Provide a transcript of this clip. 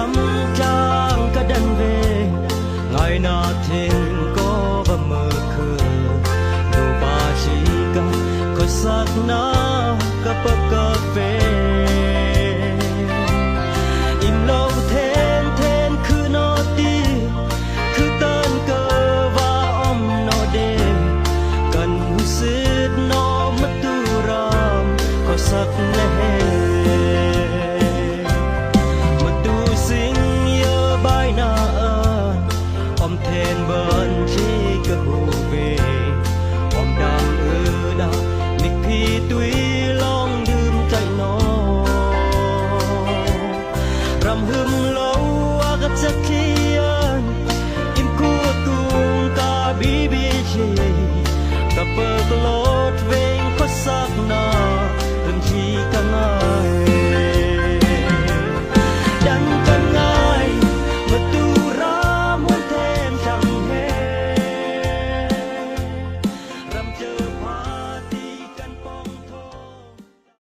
rắm trang cả đàn về ngày nào thiên có và mơ khờ đồ ba chỉ cả có sắc na cả bậc cà phê im lâu thêm thêm cứ nó đi cứ tên cơ và om nó đê cần hú xít nó mất tu ram có sắc lẽ thêm bên chỉ cơ hồ về om đam đã mịch phi tuy long đêm chạy nó rằm hum lâu agak sakian im ku tung ka bibi chi ka perlot veng ko sakna